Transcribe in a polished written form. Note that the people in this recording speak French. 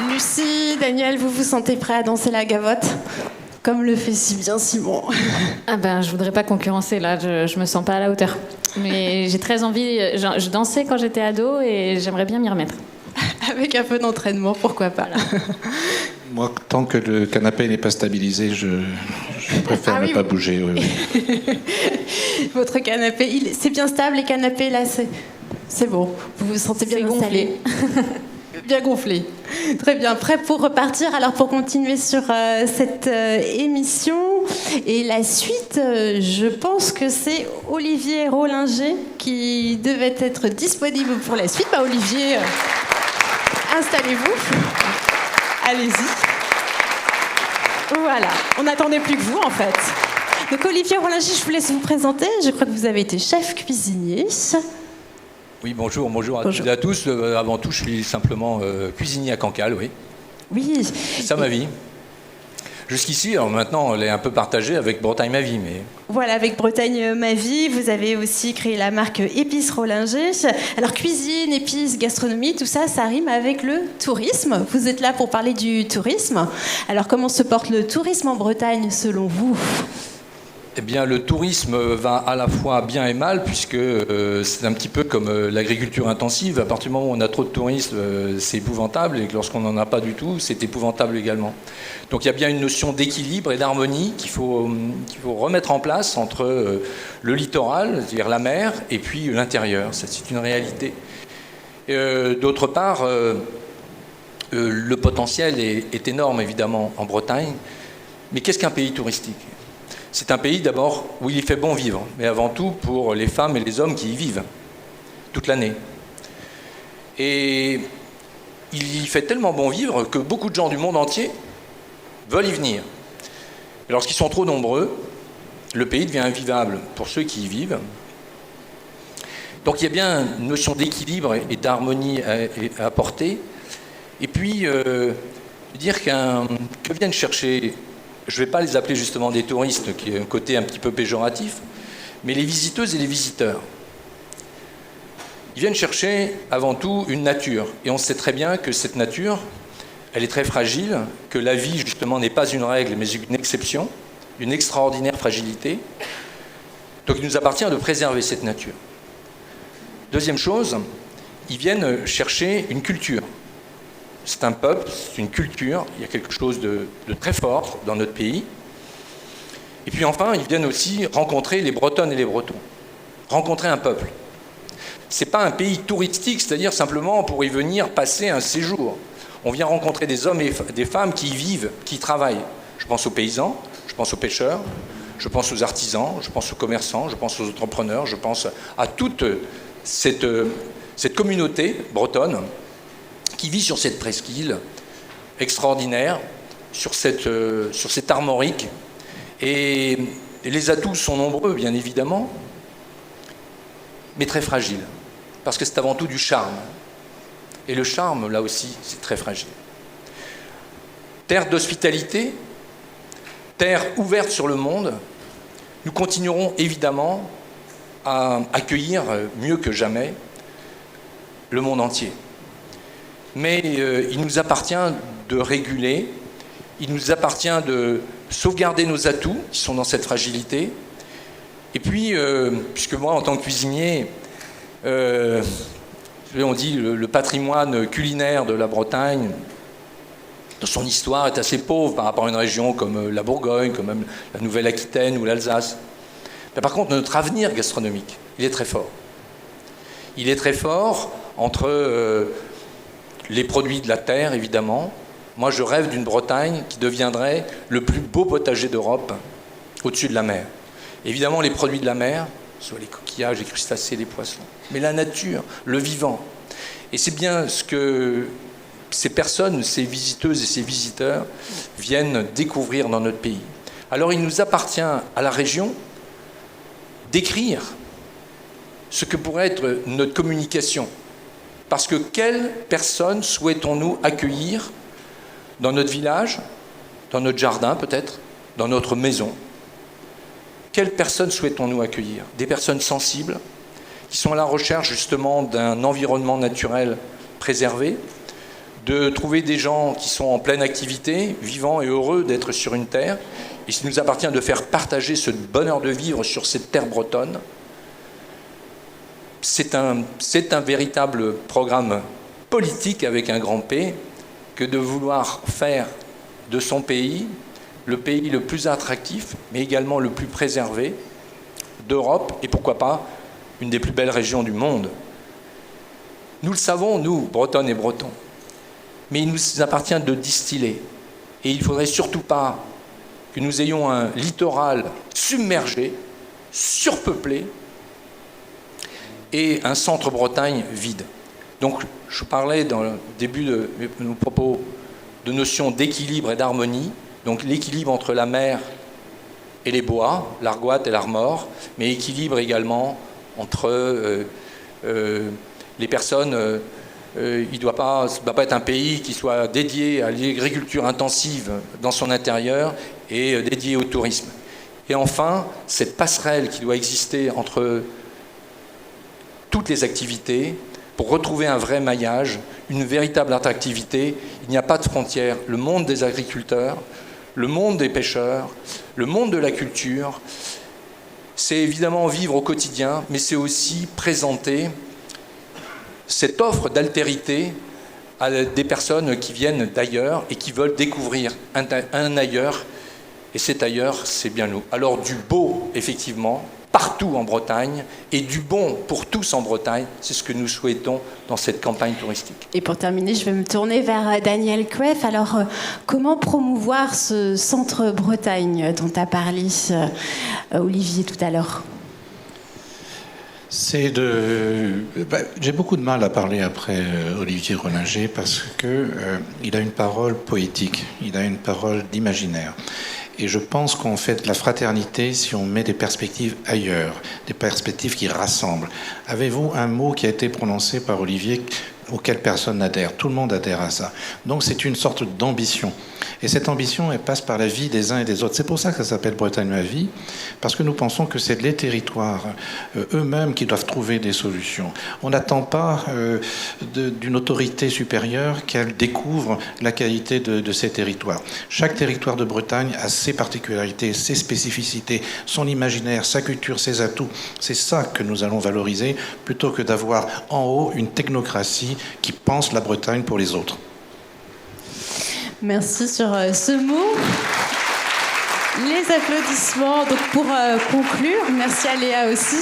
Lucie, Daniel, vous vous sentez prêts à danser la gavotte? Comme le fait si bien Simon. Ah ben, je voudrais pas concurrencer là, je me sens pas à la hauteur. Mais j'ai très envie, je dansais quand j'étais ado et j'aimerais bien m'y remettre. Avec un peu d'entraînement, pourquoi pas. Moi, tant que le canapé n'est pas stabilisé, je préfère ne pas bouger. Oui. Votre canapé, c'est bien stable, les canapés là, c'est bon. Vous vous sentez bien installé. Bien gonflé. Très bien. Prêt pour repartir? Alors, pour continuer sur cette émission et la suite, je pense que c'est Olivier Rollinger qui devait être disponible pour la suite. Bah, Olivier, installez-vous. Allez-y. Voilà. On n'attendait plus que vous, en fait. Donc, Olivier Rollinger, je vous laisse vous présenter. Je crois que vous avez été chef cuisinier. Oui, bonjour à toutes et à tous. Avant tout, je suis simplement cuisinier à Cancale, oui. Oui. C'est ça ma vie. Jusqu'ici, alors maintenant, elle est un peu partagée avec Bretagne Ma Vie, mais... Voilà, avec Bretagne Ma Vie, vous avez aussi créé la marque Épices Rollinger. Alors, cuisine, épices, gastronomie, tout ça, ça rime avec le tourisme. Vous êtes là pour parler du tourisme. Alors, comment se porte le tourisme en Bretagne, selon vous ? Eh bien, le tourisme va à la fois bien et mal, puisque c'est un petit peu comme l'agriculture intensive. À partir du moment où on a trop de touristes, c'est épouvantable, et que lorsqu'on n'en a pas du tout, c'est épouvantable également. Donc il y a bien une notion d'équilibre et d'harmonie qu'il faut remettre en place entre le littoral, c'est-à-dire la mer, et puis l'intérieur. C'est une réalité. D'autre part, le potentiel est énorme, évidemment, en Bretagne. Mais qu'est-ce qu'un pays touristique ? C'est un pays d'abord où il fait bon vivre, mais avant tout pour les femmes et les hommes qui y vivent, toute l'année. Et il y fait tellement bon vivre que beaucoup de gens du monde entier veulent y venir. Et lorsqu'ils sont trop nombreux, le pays devient invivable pour ceux qui y vivent. Donc il y a bien une notion d'équilibre et d'harmonie à apporter. Et puis, dire que viennent chercher... Je ne vais pas les appeler justement des touristes, qui est un côté un petit peu péjoratif, mais les visiteuses et les visiteurs. Ils viennent chercher avant tout une nature. Et on sait très bien que cette nature, elle est très fragile, que la vie justement n'est pas une règle, mais une exception, une extraordinaire fragilité. Donc il nous appartient de préserver cette nature. Deuxième chose, ils viennent chercher une culture. C'est un peuple, c'est une culture, il y a quelque chose de très fort dans notre pays. Et puis enfin, ils viennent aussi rencontrer les Bretonnes et les Bretons, rencontrer un peuple. Ce n'est pas un pays touristique, c'est-à-dire simplement pour y venir passer un séjour. On vient rencontrer des hommes et des femmes qui y vivent, qui y travaillent. Je pense aux paysans, je pense aux pêcheurs, je pense aux artisans, je pense aux commerçants, je pense aux entrepreneurs, je pense à toute cette communauté bretonne qui vit sur cette presqu'île extraordinaire, sur cette armorique. Et les atouts sont nombreux, bien évidemment, mais très fragiles, parce que c'est avant tout du charme. Et le charme, là aussi, c'est très fragile. Terre d'hospitalité, terre ouverte sur le monde, nous continuerons évidemment à accueillir mieux que jamais le monde entier. Mais il nous appartient de réguler, il nous appartient de sauvegarder nos atouts qui sont dans cette fragilité. Et puis, puisque moi, en tant que cuisinier, on dit le patrimoine culinaire de la Bretagne, dans son histoire, est assez pauvre par rapport à une région comme la Bourgogne, comme même la Nouvelle-Aquitaine ou l'Alsace. Mais par contre, notre avenir gastronomique, il est très fort. Il est très fort entre... les produits de la terre, évidemment. Moi, je rêve d'une Bretagne qui deviendrait le plus beau potager d'Europe, au-dessus de la mer. Évidemment, les produits de la mer, soit les coquillages, les crustacés, les poissons, mais la nature, le vivant. Et c'est bien ce que ces personnes, ces visiteuses et ces visiteurs viennent découvrir dans notre pays. Alors, il nous appartient à la région d'écrire ce que pourrait être notre communication. Parce que quelles personnes souhaitons-nous accueillir dans notre village, dans notre jardin peut-être, dans notre maison ? Quelles personnes souhaitons-nous accueillir ? Des personnes sensibles, qui sont à la recherche justement d'un environnement naturel préservé, de trouver des gens qui sont en pleine activité, vivants et heureux d'être sur une terre. Et il nous appartient de faire partager ce bonheur de vivre sur cette terre bretonne. C'est un véritable programme politique avec un grand P que de vouloir faire de son pays le pays le plus attractif, mais également le plus préservé d'Europe et pourquoi pas une des plus belles régions du monde. Nous le savons, nous, Bretonnes et Bretons, mais il nous appartient de distiller. Et il ne faudrait surtout pas que nous ayons un littoral submergé, surpeuplé, et un centre-Bretagne vide. Donc, je parlais dans le début de nos propos de notions d'équilibre et d'harmonie, donc l'équilibre entre la mer et les bois, l'Argoat et l'Armor, mais équilibre également entre les personnes. Il ne doit pas être un pays qui soit dédié à l'agriculture intensive dans son intérieur et dédié au tourisme. Et enfin, cette passerelle qui doit exister entre toutes les activités pour retrouver un vrai maillage, une véritable attractivité. Il n'y a pas de frontières. Le monde des agriculteurs, le monde des pêcheurs, le monde de la culture, c'est évidemment vivre au quotidien, mais c'est aussi présenter cette offre d'altérité à des personnes qui viennent d'ailleurs et qui veulent découvrir un ailleurs. Et cet ailleurs, c'est bien nous. Alors du beau, effectivement, partout en Bretagne, et du bon pour tous en Bretagne, c'est ce que nous souhaitons dans cette campagne touristique. Et pour terminer, je vais me tourner vers Daniel Couef. Alors, comment promouvoir ce centre Bretagne dont a parlé Olivier tout à l'heure ? J'ai beaucoup de mal à parler après Olivier Rollinger parce qu'il a une parole poétique, il a une parole d'imaginaire. Et je pense qu'on fait de la fraternité si on met des perspectives ailleurs, des perspectives qui rassemblent. Avez-vous un mot qui a été prononcé par Olivier auquel personne n'adhère? Tout le monde adhère à ça. Donc c'est une sorte d'ambition. Et cette ambition, elle passe par la vie des uns et des autres. C'est pour ça que ça s'appelle Bretagne ma vie, parce que nous pensons que c'est les territoires eux-mêmes qui doivent trouver des solutions. On n'attend pas d'une autorité supérieure qu'elle découvre la qualité de ces territoires. Chaque territoire de Bretagne a ses particularités, ses spécificités, son imaginaire, sa culture, ses atouts. C'est ça que nous allons valoriser, plutôt que d'avoir en haut une technocratie qui pense la Bretagne pour les autres. Merci sur ce mot. Les applaudissements. Donc pour conclure, merci à Léa aussi.